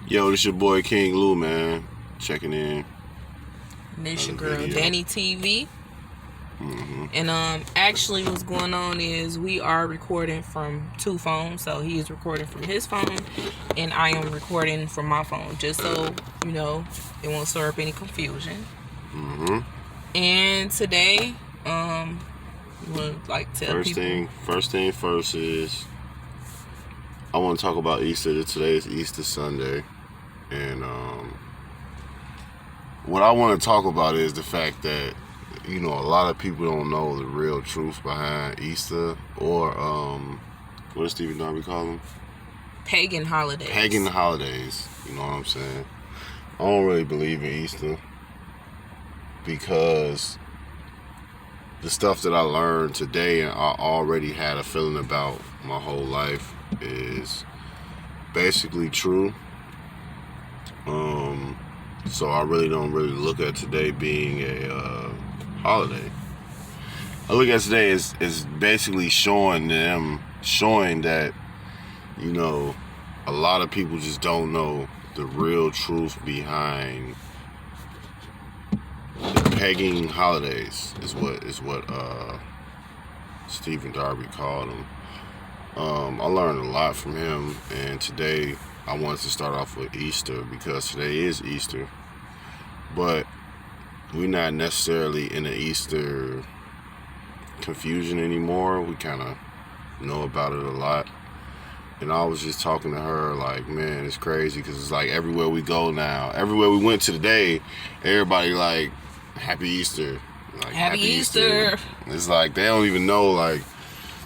Yo, this your boy King Lou, man. Checking in. This your girl Danny TV. And actually what's going on is we are recording from two phones. So he is recording from his phone and I am recording from my phone, just so you know it won't stir up any confusion. And today we want to tell people. First thing first is I want to talk about Easter. Today is Easter Sunday, and what I want to talk about is the fact that a lot of people don't know the real truth behind Easter, or what does Stephen Darby call them? Pagan holidays. Pagan holidays. You know what I'm saying? I don't really believe in Easter because the stuff that I learned today and I already had a feeling about my whole life is basically true. So I really don't look at today being a holiday. I look at today as basically showing that a lot of people just don't know the real truth behind the pagan holidays is what Stephen Darby called them. I learned a lot from him, and today I wanted to start off with Easter because today is Easter, but we're not necessarily in the Easter confusion anymore. We kind of know about it a lot. And I was just talking to her like, man, it's crazy because it's like everywhere we go now, everywhere we went today, everybody like, Happy Easter. Like, Happy Easter. It's like they don't even know like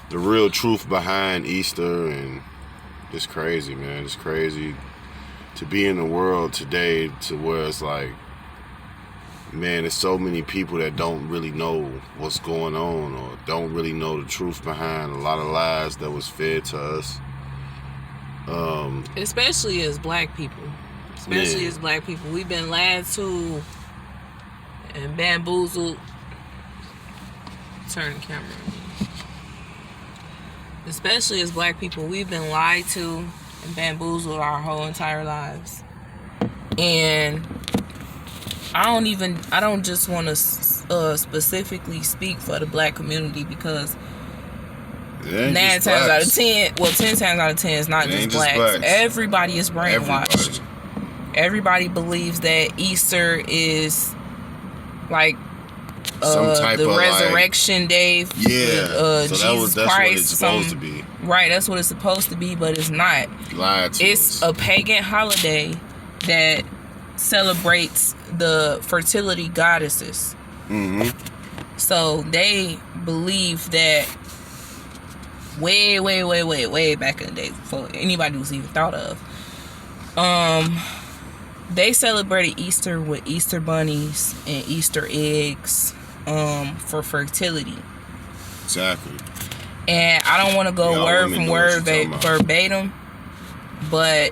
the real truth behind Easter, and it's crazy, man. It's crazy to be in the world today to where it's like, man, there's so many people that don't really know what's going on or don't really know the truth behind a lot of lies that was fed to us. Especially as black people. We've been lied to and bamboozled. Turn the camera on. Especially as black people, we've been lied to and bamboozled our whole entire lives. And I don't just want to specifically speak for the black community, because 10 times out of 10 it's not just blacks. Everybody is brainwashed. Everybody believes that Easter is like the resurrection day. Yeah. So Jesus that's Christ, what it's supposed to be. Right, that's what it's supposed to be, but it's not. It's a pagan holiday that celebrates the fertility goddesses. So they believe that way back in the day, before anybody was even thought of, they celebrated Easter with Easter bunnies and Easter eggs for fertility. Exactly. And I don't want to go word from word verbatim, but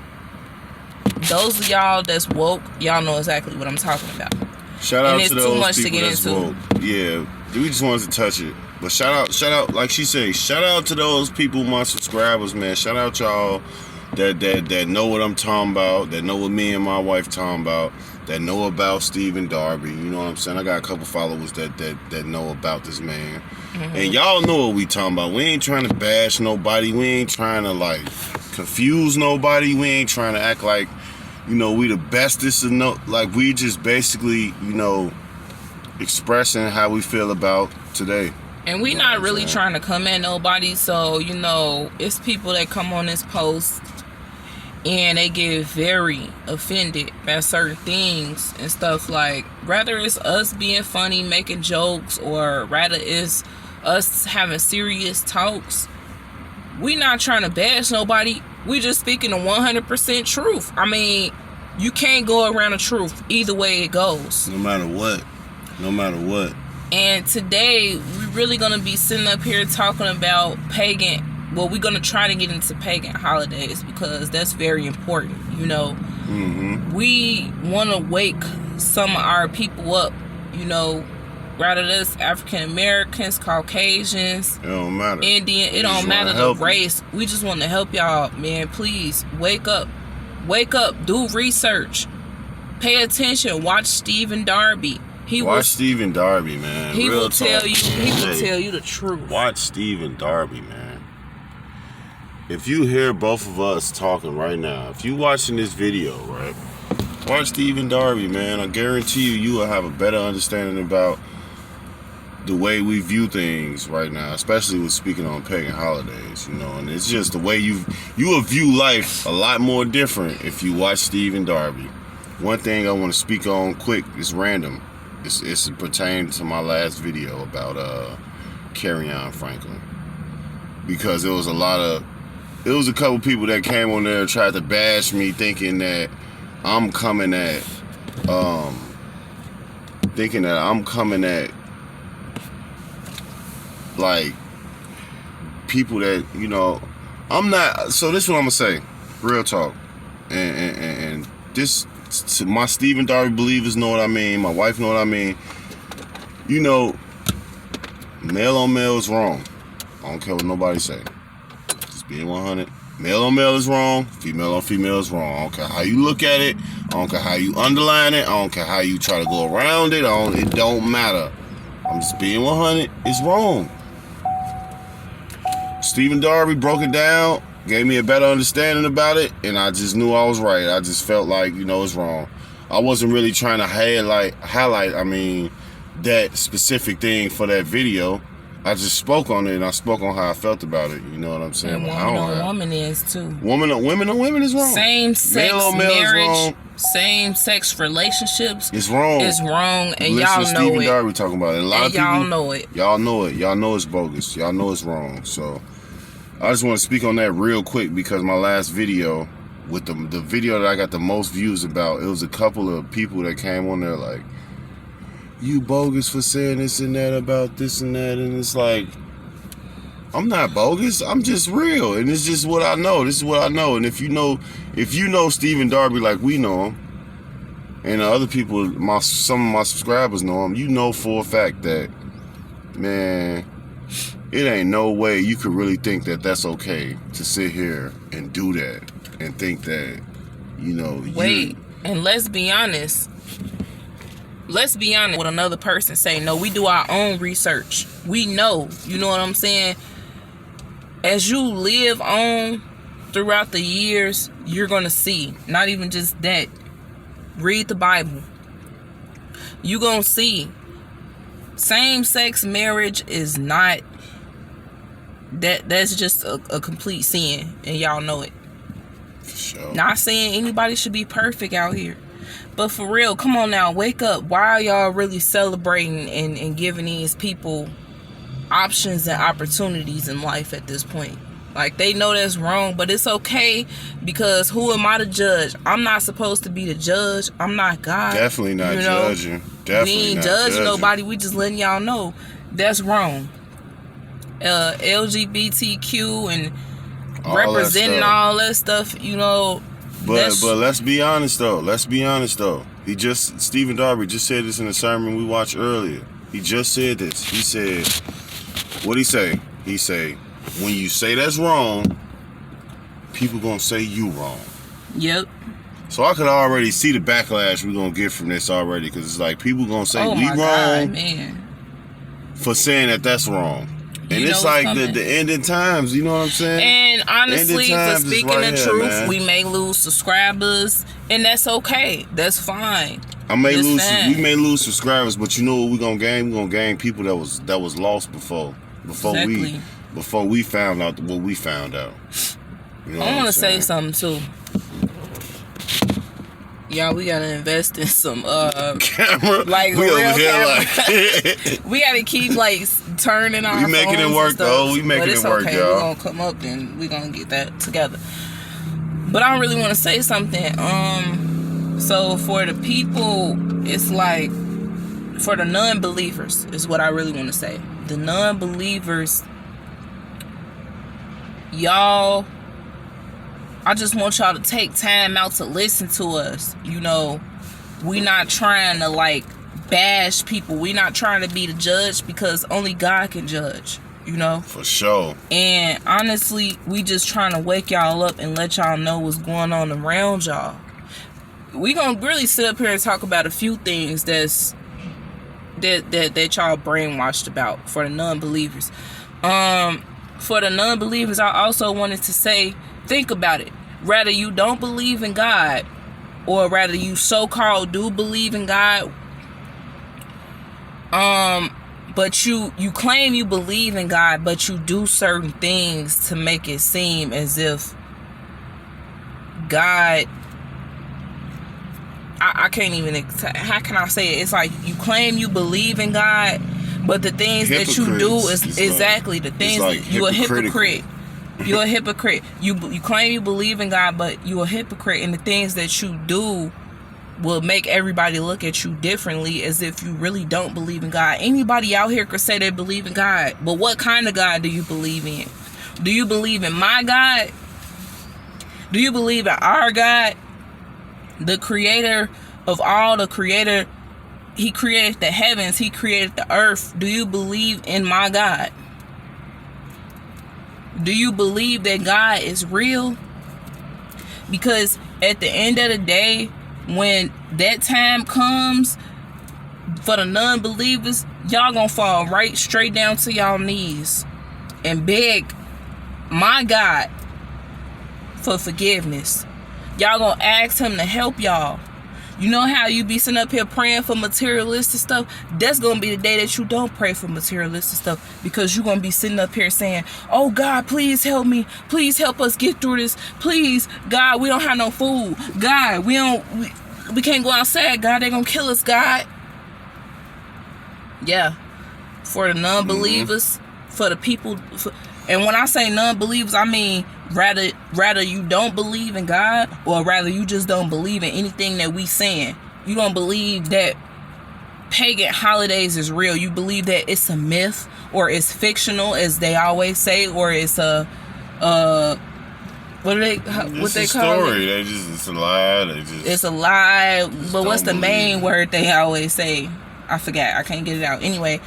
those of y'all that's woke, y'all know exactly what I'm talking about. Shout out to those too much people to get that's into. woke. Yeah, we just wanted to touch it. But shout out, like she said, shout out to those people, my subscribers, man. Shout out y'all that know what I'm talking about, that know what me and my wife talking about, that know about Stephen Darby. You know what I'm saying? I got a couple followers that know about this man. And y'all know what we talking about. We ain't trying to bash nobody. We ain't trying to like confuse nobody. We ain't trying to act like we the bestest of no. Like, we just basically expressing how we feel about today. And we not really trying to come at nobody. So it's people that come on this post and they get very offended by certain things and stuff, like rather it's us being funny, making jokes, or rather it's us having serious talks. We not trying to bash nobody. We just speaking the 100% truth. I mean, you can't go around the truth either way it goes. No matter what. And today we're really gonna be sitting up here talking about pagan. Well, we're gonna try to get into pagan holidays because that's very important. We want to wake some of our people up. Rather that's African Americans, Caucasians, it don't matter. Indian, it don't matter the race. We just want to help y'all, man. Please wake up. Wake up, do research, pay attention, watch Stephen Darby. Watch Stephen Darby, man. He Real will tell you. talk, He will tell you the truth. Watch Stephen Darby, man. If you hear both of us talking right now, if you watching this video, right, watch Stephen Darby, man. I guarantee you will have a better understanding about the way we view things right now, especially with speaking on pagan holidays, you know. And it's just the way you will view life a lot more different if you watch Stephen Darby. One thing I want to speak on quick is random. It's pertaining to my last video about Derrion Franklin, because there was a couple people that came on there and tried to bash me, thinking that I'm coming at like people that, you know, I'm not. So this is what I'm gonna say, real talk, and this. My Stephen Darby believers know what I mean. My wife know what I mean. You know, male on male is wrong. I don't care what nobody say. Just being 100. Male on male is wrong. Female on female is wrong. I don't care how you look at it. I don't care how you underline it. I don't care how you try to go around it. It don't matter. I'm just being 100. It's wrong. Stephen Darby broke it down, gave me a better understanding about it, and I just knew I was right. I just felt like, you know, it's wrong. I wasn't really trying to highlight, that specific thing for that video. I just spoke on it, and I spoke on how I felt about it. You know what I'm saying? And woman on woman is too. Women on women is wrong. Same sex male marriage, same sex relationships. It's wrong. It's wrong, and Listen y'all to know Stephen it. Darby talking about it. And a lot of people, y'all know it. Y'all know it. Y'all know it's bogus. Y'all know it's wrong. So I just want to speak on that real quick, because my last video, with the video that I got the most views about, it was a couple of people that came on there like, you bogus for saying this and that about this and that, and it's like, I'm not bogus. I'm just real, and it's just what I know. This is what I know. And if you know Stephen Darby like we know him, and other people, some of my subscribers know him, you know for a fact that, man, it ain't no way you could really think that that's okay to sit here and do that and think that, you know. Wait, and let's be honest. Let's be honest with another person saying, no, we do our own research. We know, you know what I'm saying? As you live on throughout the years, you're going to see, not even just that. Read the Bible. You're going to see same-sex marriage is not, that's just a complete sin, and y'all know it. For sure. Not saying anybody should be perfect out here, but for real, come on now, wake up. Why are y'all really celebrating and giving these people options and opportunities in life at this point? Like, they know that's wrong, but it's okay, because who am I to judge? I'm not supposed to be the judge. I'm not God. Definitely not judging. Definitely we ain't not judging nobody. We just letting y'all know that's wrong. LGBTQ and all representing all that stuff, you know. But let's be honest though. Stephen Darby just said this in a sermon we watched earlier. He just said this. He said, what'd he say? He said, when you say that's wrong, people gonna say you wrong. Yep. So I could already see the backlash we're gonna get from this already, because it's like people gonna say we wrong, man, for saying that that's wrong. And it's like the ending times, you know what I'm saying? And honestly, for speaking right the here, truth, man. we may lose subscribers, and that's okay. That's fine. We may lose subscribers, but you know what we're gonna gain? We're gonna gain people that was lost before we found out what we found out. You know I want to say something too. Y'all, we gotta invest in some camera. Like we real over here camera. like we gotta keep like turning our. We making it work though. We making it work, okay. y'all. We're gonna come up and we're gonna get that together. But I really want to say something. So for the people, it's like, for the non-believers is what I really want to say. The non-believers, y'all, I just want y'all to take time out to listen to us. You know, we not trying to like bash people. We not trying to be the judge, because only God can judge. you know? For sure. And honestly, we just trying to wake y'all up and let y'all know what's going on around y'all. We gonna really sit up here and talk about a few things that y'all brainwashed about for the non-believers. For the non-believers, I also wanted to say, think about it. Rather you don't believe in God, or rather you so-called do believe in God, but you claim you believe in God, but you do certain things to make it seem as if God, I can't even, how can I say it? It's like you claim you believe in God, but the things that you do is exactly the things that you're a hypocrite. You're a hypocrite. You claim you believe in God, but you're a hypocrite, and the things that you do will make everybody look at you differently, as if you really don't believe in God. Anybody out here could say they believe in God, but what kind of God do you believe in? Do you believe in my God? Do you believe in our God? The creator of all, the creator, he created the heavens, he created the earth. Do you believe in my God? Do you believe that God is real? Because at the end of the day, when that time comes for the non-believers, y'all gonna fall right straight down to y'all knees and beg my God for forgiveness. Y'all gonna ask him to help y'all. You know how you be sitting up here praying for materialistic stuff? That's gonna be the day that you don't pray for materialistic stuff, because you're gonna be sitting up here saying, oh God, please help me, please help us get through this, please God, we don't have no food, God, we can't go outside, God, they're gonna kill us, God. Yeah, for the non-believers, for the people, and when I say non-believers, I mean rather you don't believe in God, or rather you just don't believe in anything that we saying. You don't believe that pagan holidays is real. You believe that it's a myth, or it's fictional, as they always say, or it's a what they call story. it? It's a lie. It's a lie. But what's the main word they always say? I forgot. I can't get it out. Anyway,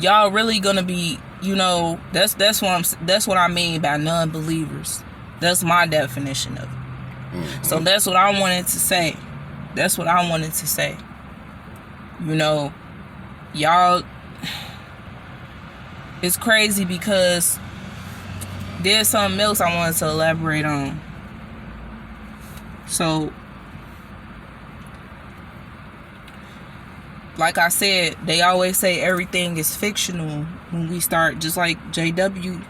y'all really gonna be, you know, that's what I mean by non-believers. That's my definition of it. Mm-hmm. So that's what I wanted to say. That's what I wanted to say. You know, y'all, it's crazy because there's something else I wanted to elaborate on. So, like I said, they always say everything is fictional when we start, just like JW.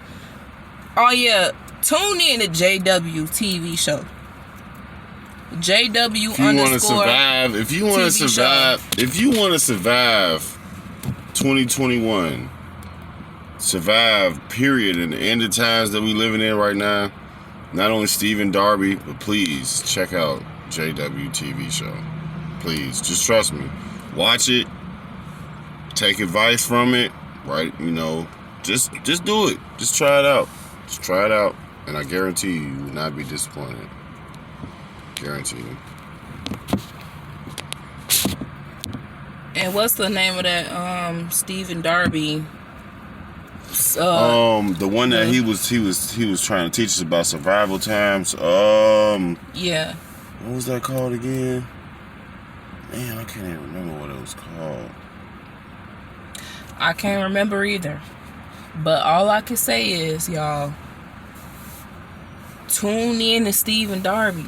Oh yeah, tune in to JW TV show. JW If you want to survive 2021, survive period, in the end of times that we living in right now, not only Stephen Darby, but please check out JW TV show. Please, just trust me. Watch it. Take advice from it. Right? You know, just do it. Just try it out. Just try it out. And I guarantee you will not be disappointed. Guarantee you. And what's the name of that Stephen Darby? The one that he was trying to teach us about survival times. Yeah. What was that called again? Man, I can't even remember what it was called. I can't remember either. But all I can say is, y'all, tune in to Stephen Darby.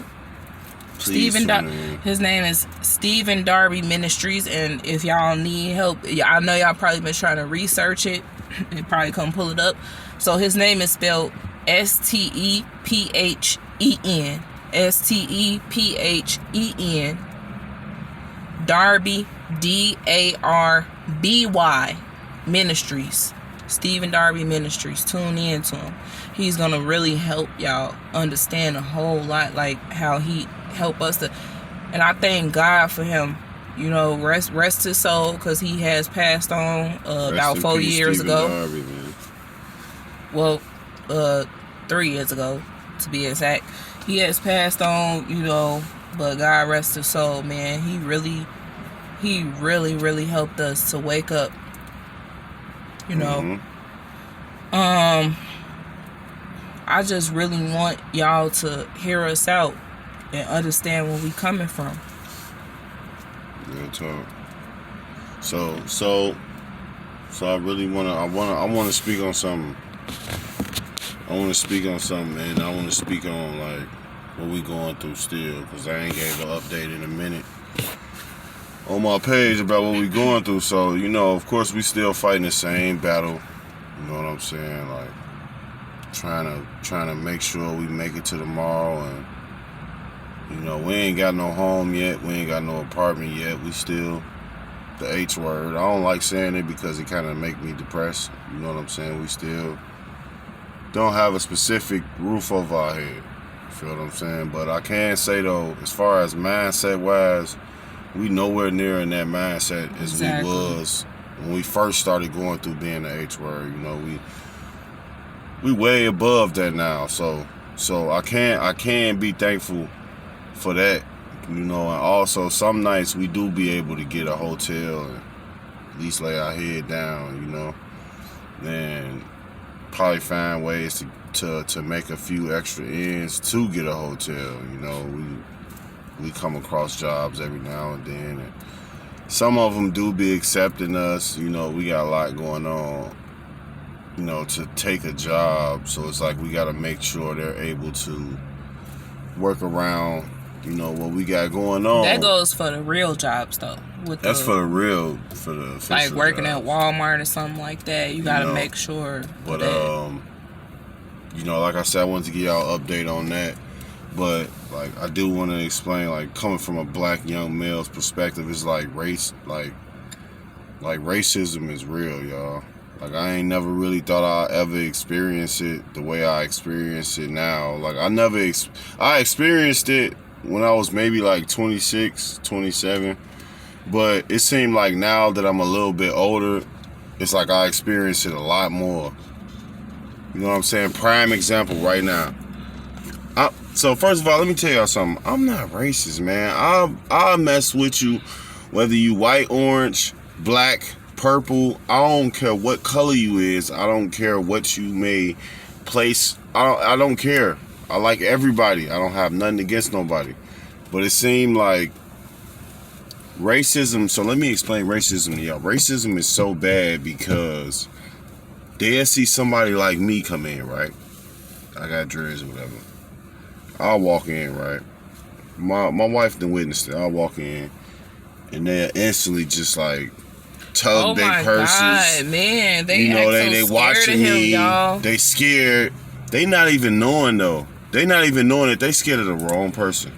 His name is Stephen Darby Ministries, and if y'all need help, I know y'all probably been trying to research it and probably come pull it up. So his name is spelled Stephen, Stephen Darby, Darby Ministries. Stephen Darby Ministries. Tune in to him. He's gonna really help y'all understand a whole lot, like how he helped us to, and I thank God for him. You know, rest his soul, because he has passed on about 4 years ago. Darby, man. Well, 3 years ago, to be exact. He has passed on, you know, but God rest his soul, man. He really helped us to wake up you know. I just really want y'all to hear us out and understand where we coming from. Real talk. So I really wanna speak on something. I want to speak on something, and I want to speak on like what we going through still, because I ain't gave an update in a minute on my page about what we going through. So, you know, of course we still fighting the same battle. You know what I'm saying? Like trying to make sure we make it to tomorrow, and you know, we ain't got no home yet, we ain't got no apartment yet. We still the H word. I don't like saying it because it kind of make me depressed. You know what I'm saying? We still don't have a specific roof over our head. You feel what I'm saying? But I can say though, as far as mindset wise, we nowhere near in that mindset as we was when we first started going through being the H word. You know, we way above that now. So I can be thankful for that. You know, and also some nights we do be able to get a hotel and at least lay our head down, you know, and probably find ways to make a few extra ends to get a hotel. You know, we come across jobs every now and then, and some of them do be accepting us. You know, we got a lot going on, you know, to take a job, so it's like we got to make sure they're able to work around, you know, what we got going on. That goes for the real jobs though. That's for the real, for the like working jobs. at Walmart or something like that. You gotta make sure. But you know, like I said, I wanted to give y'all an update on that. But like I do want to explain, like coming from a black young male's perspective, it's like race, like racism is real, y'all. Like I ain't never really thought I'd ever experience it the way I experience it now. Like I experienced it when I was maybe like 26, 27. But it seemed like now that I'm a little bit older, it's like I experience it a lot more. You know what I'm saying? Prime example right now. So first of all, let me tell y'all something. I'm not racist, man. I'll mess with you whether you white, orange, black, purple. I don't care what color you is. I don't care what you may place. I don't care. I like everybody. I don't have nothing against nobody. But it seemed like racism, so let me explain racism to y'all. Racism is so bad because they'll see somebody like me come in, right? I got dreads or whatever. I'll walk in, right? My wife done witnessed it. I'll walk in and they'll instantly just like tug their purses. God, man. They, you know, they so watching me. Y'all. They scared. They not even knowing though. They not even knowing that they scared of the wrong person.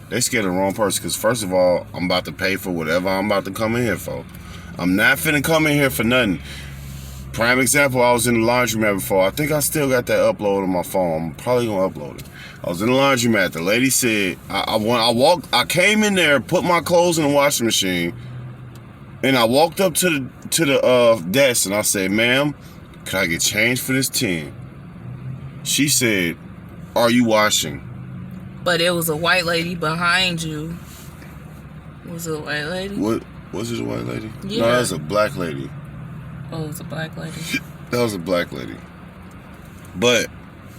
They scared of the wrong person because first of all, I'm about to pay for whatever I'm about to come in here for. I'm not finna come in here for nothing. Prime example, I was in the laundromat before. I think I still got that upload on my phone. I'm probably gonna upload it. I was in the laundromat. The lady said, I came in there, put my clothes in the washing machine, and I walked up to the desk and I said, "Ma'am, can I get change for this 10?" She said, "Are you washing?" But it was a white lady behind you. Was it a white lady? What? Was it a white lady? Yeah. No, that was a black lady. Oh, it was a black lady. That was a black lady. But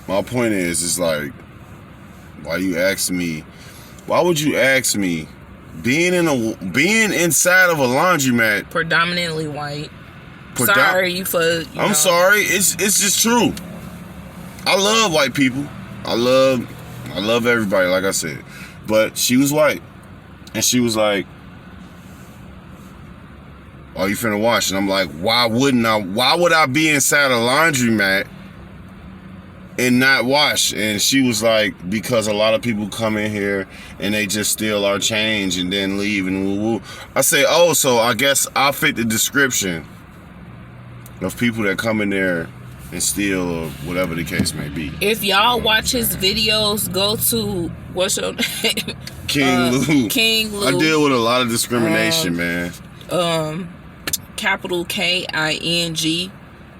my point is, it's like, why would you ask me, being inside of a laundromat, predominantly white. Sorry for. I'm sorry. It's just true. I love white people. I love everybody, like I said. But she was white, and she was like, "Are you finna wash?" And I'm like, why wouldn't I? Why would I be inside a laundromat and not wash? And she was like, because a lot of people come in here and they just steal our change and then leave and woo-woo. I say, oh, so I guess I fit the description of people that come in there and steal or whatever the case may be. If y'all watch his videos, go to, what's your name? King Lou. King Lou. I deal with a lot of discrimination, man. Capital King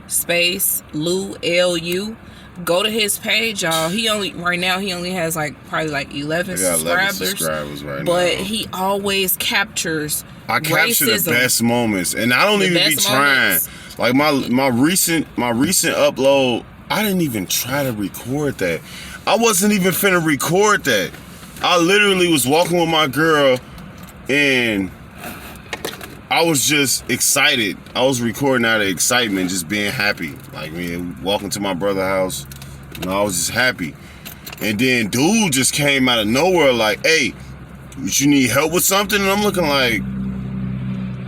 space Lou Lu. Go to his page, y'all. Right now he only has probably 11 subscribers right now. But he always captures I capture the best moments, and I don't even be trying. Like my recent upload, I didn't even try to record that. I wasn't even finna record that. I literally was walking with my girl and I was just excited. I was recording out of excitement, just being happy. Like, man, walking to my brother's house, you know, I was just happy. And then dude just came out of nowhere like, hey, you need help with something? And I'm looking like,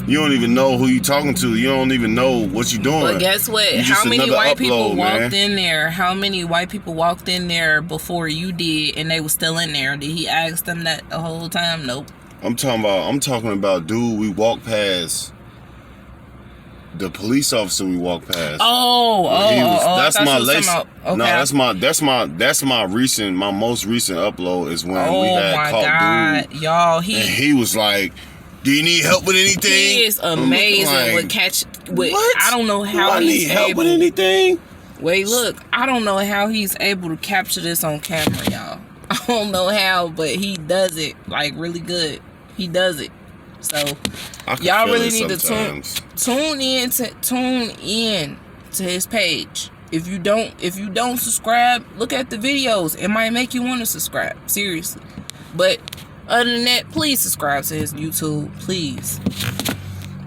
you don't even know who you talking to. You don't even know what you're doing. But guess what? How many white people walked in there? How many white people walked in there before you did and they were still in there? Did he ask them that the whole time? Nope. I'm talking about dude, we walked past the police officer we walked past. That's my latest. Okay. No, that's my most recent upload is when we had caught dude. Y'all, and he was like, do you need help with anything? He is amazing with what? I don't know how he's able. Help with anything? Wait, look, I don't know how he's able to capture this on camera, y'all. I don't know how, but he does it like really good. He does it. So y'all really need to tune in to his page. If you don't subscribe, look at the videos. It might make you want to subscribe. Seriously. But other than that, please subscribe to his YouTube, please.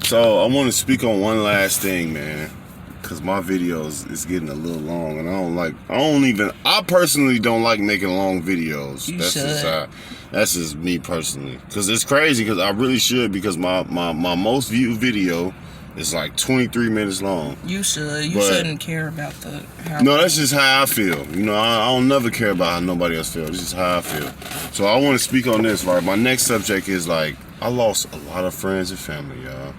So I want to speak on one last thing, man, because my videos is getting a little long, and I personally don't like making long videos. That's just me personally, because it's crazy, because I really should, because my most viewed video is like 23 minutes long. You shouldn't care about No, that's just how I feel. You know, I don't never care about how nobody else feels. It's just how I feel. So I want to speak on this, right? My next subject is like, I lost a lot of friends and family, y'all.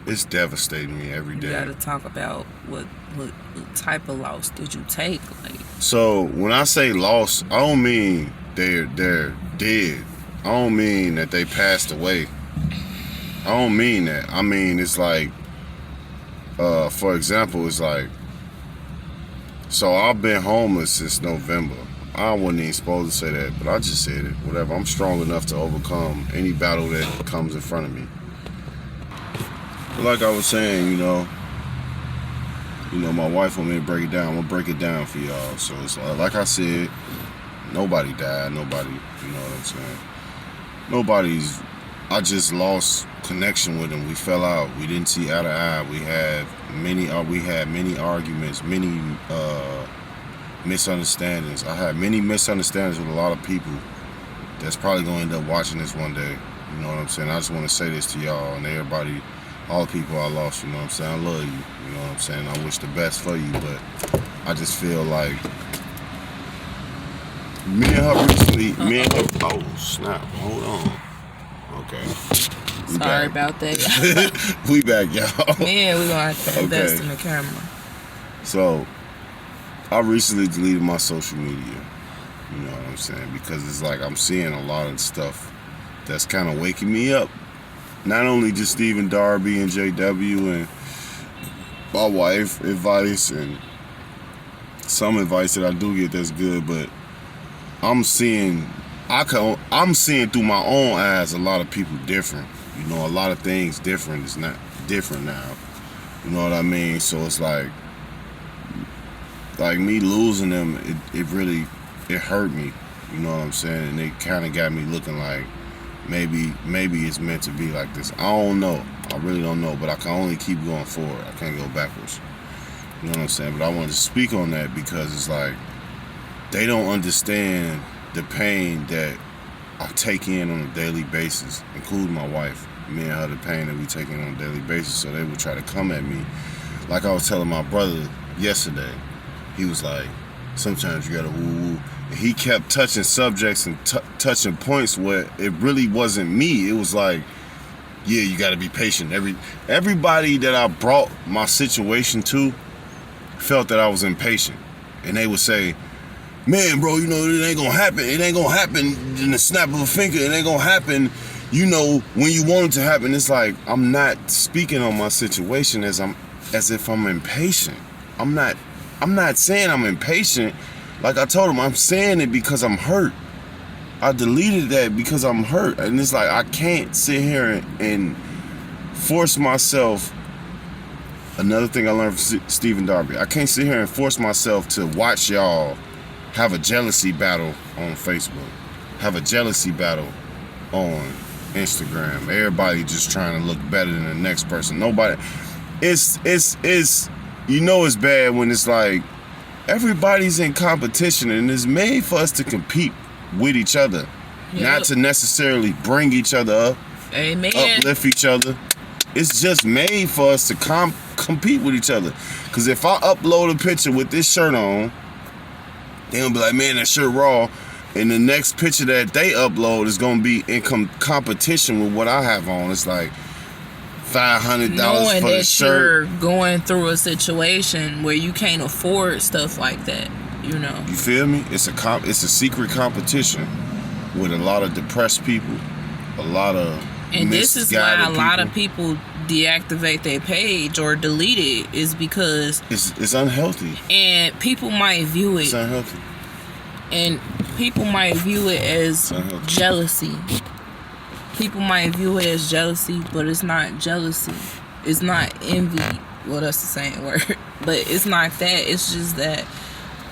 It's devastating me every day. You gotta talk about what type of loss did you take? Like, so when I say loss, I don't mean they're dead. I don't mean that they passed away. I don't mean that. I mean, it's like, for example, it's like, so I've been homeless since November. I wasn't even supposed to say that, but I just said it. Whatever. I'm strong enough to overcome any battle that comes in front of me. But like I was saying, you know, my wife want me to break it down. I'm gonna break it down for y'all. So it's like I said, nobody died. Nobody, you know what I'm saying? I just lost connection with him. We fell out. We didn't see eye to eye. We had many arguments, many misunderstandings. I had many misunderstandings with a lot of people that's probably going to end up watching this one day. You know what I'm saying? I just want to say this to y'all and everybody, all the people I lost, you know what I'm saying? I love you, you know what I'm saying? I wish the best for you, but I just feel like me and her, oh snap, hold on. Okay. Sorry about that. We back, y'all. Man, we're gonna have to invest in the camera. So, I recently deleted my social media. You know what I'm saying? Because it's like I'm seeing a lot of stuff that's kind of waking me up. Not only just Stephen Darby and JW and my wife advice and some advice that I do get that's good, but I'm seeing through my own eyes a lot of people different. You know, a lot of things different. It's not different now. You know what I mean? So it's like me losing them, it really hurt me. You know what I'm saying? And it kind of got me looking like maybe it's meant to be like this. I don't know. I really don't know. But I can only keep going forward. I can't go backwards. You know what I'm saying? But I wanted to speak on that because it's like they don't understand the pain that I take in on a daily basis, including my wife. Me and her, the pain that we take in on a daily basis. So they would try to come at me. Like I was telling my brother yesterday, he was like, sometimes you gotta woo-woo. And he kept touching subjects and touching points where it really wasn't me. It was like, yeah, you gotta be patient. Everybody that I brought my situation to felt that I was impatient. And they would say, man, bro, you know, it ain't gonna happen. It ain't gonna happen in the snap of a finger. It ain't gonna happen, you know, when you want it to happen. It's like, I'm not speaking on my situation as if I'm impatient. I'm not saying I'm impatient. Like I told him, I'm saying it because I'm hurt. I deleted that because I'm hurt. And it's like, I can't sit here and force myself Another thing I learned from Stephen Darby, I can't sit here and force myself to watch y'all have a jealousy battle on Facebook, have a jealousy battle on Instagram. Everybody just trying to look better than the next person. Nobody. It's you know it's bad when it's like everybody's in competition and it's made for us to compete with each other, not to necessarily bring each other up, Amen. uplift each other. It's just made for us to compete with each other. Because if I upload a picture with this shirt on, they're going to be like, man, that shirt raw. And the next picture that they upload is going to be in competition with what I have on. It's like $500 Knowing for the that shirt. you're going through a situation where you can't afford stuff like that, you know. You feel me? It's a secret competition with a lot of depressed people, a lot of And this is why a lot of people. people deactivate their page or delete it, is because It's unhealthy. and people might view It's it unhealthy. and people might view it as unhealthy. jealousy. People might view it as jealousy, but it's not jealousy. It's not envy. Well, that's the same word. But it's not that. It's just that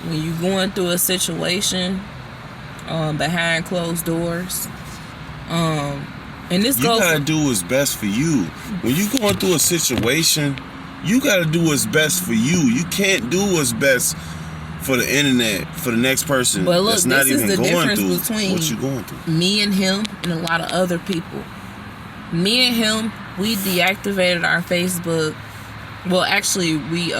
when you're going through a situation behind closed doors, and this You goes. gotta do what's best for you. When you going through a situation, you gotta do what's best for you. You can't do what's best for the internet, for the next person But look, that's not this is even the going difference through between what you're going through. me and him and a lot of other people. Me and him, we deactivated our Facebook. Well, actually, we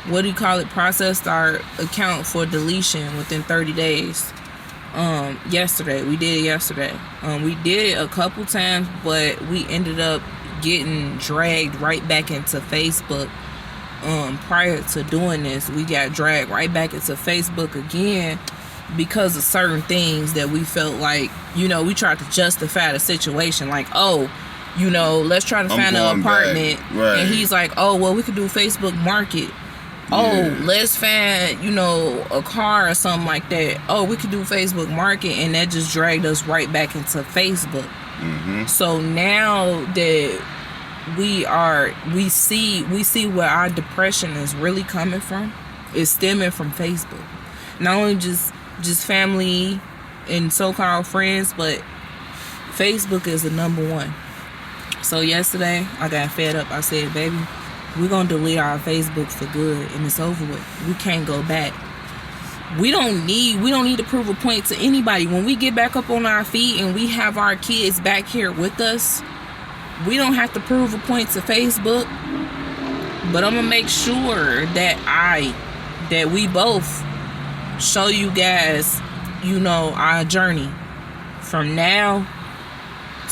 what do you call it? Processed our account for deletion within 30 days. Yesterday, we did it yesterday. We did it a couple times, but we ended up getting dragged right back into Facebook. Prior to doing this, we got dragged right back into Facebook again because of certain things that we felt like, you know, we tried to justify the situation, like, oh, you know, let's try to find an apartment. Right. And he's like, oh, well, we could do Facebook Market. Oh, let's find, you know, a car or something like that. Oh, we could do Facebook Market. And that just dragged us right back into Facebook. Mm-hmm. So now that we see where our depression is really coming from, it's stemming from Facebook. Not only just family and so-called friends, but Facebook is the number one. So yesterday I got fed up. I said, baby, we're gonna delete our Facebook for good, and it's over with. We can't go back. We don't need to prove a point to anybody. When we get back up on our feet and we have our kids back here with us, we don't have to prove a point to Facebook. But I'm gonna make sure that we both show you guys, you know, our journey from now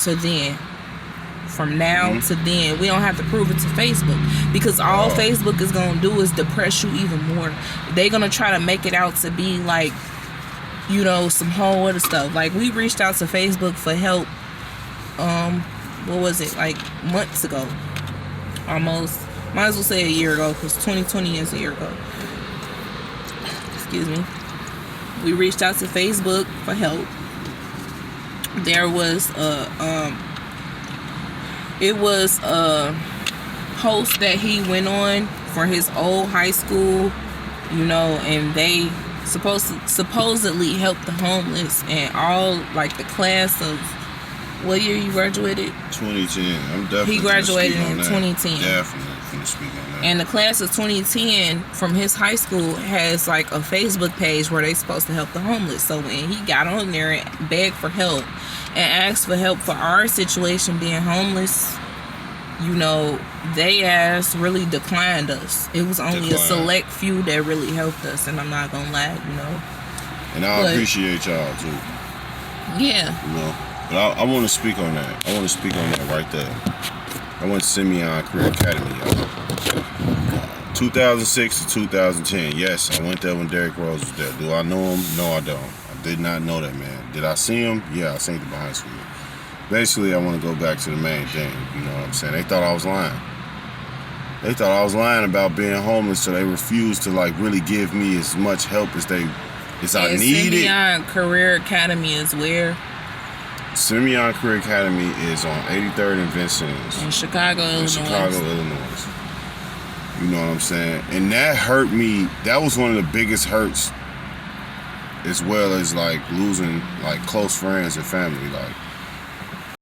to then. From now to then. We don't have to prove it to Facebook, because all Facebook is gonna do is depress you even more. They're gonna try to make it out to be like, you know, some whole other stuff. Like, we reached out to Facebook for help, what was it, like months ago, almost. Might as well say a year ago, because 2020 is a year ago. Excuse me. We reached out to Facebook for help. There was a post that he went on for his old high school, you know, and they supposedly helped the homeless, and all, like, the class of, what year you graduated? 2010. I'm definitely. He graduated in gonna speak on that. 2010. Definitely gonna speak on that. And the class of 2010 from his high school has, like, a Facebook page where they're supposed to help the homeless. So when he got on there and begged for help and asked for help for our situation being homeless, you know, they really declined us. It was only a select few that really helped us, and I'm not gonna lie, you know. And I appreciate y'all too. Yeah. You know, but I want to speak on that. I want to speak on that right there. I went to Simeon Career Academy, y'all. 2006 to 2010. Yes, I went there when Derrick Rose was there. Do I know him? No, I don't. I did not know that man. Did I see him? Yeah, I seen him behind school. Basically, I want to go back to the main thing. You know what I'm saying? They thought I was lying. They thought I was lying about being homeless, so they refused to, like, really give me as much help as I needed. Simeon Career Academy is where? Simeon Career Academy is on 83rd and Vincent In Chicago, Illinois. You know what I'm saying? And that hurt me. That was one of the biggest hurts, as well as like losing like close friends and family. Like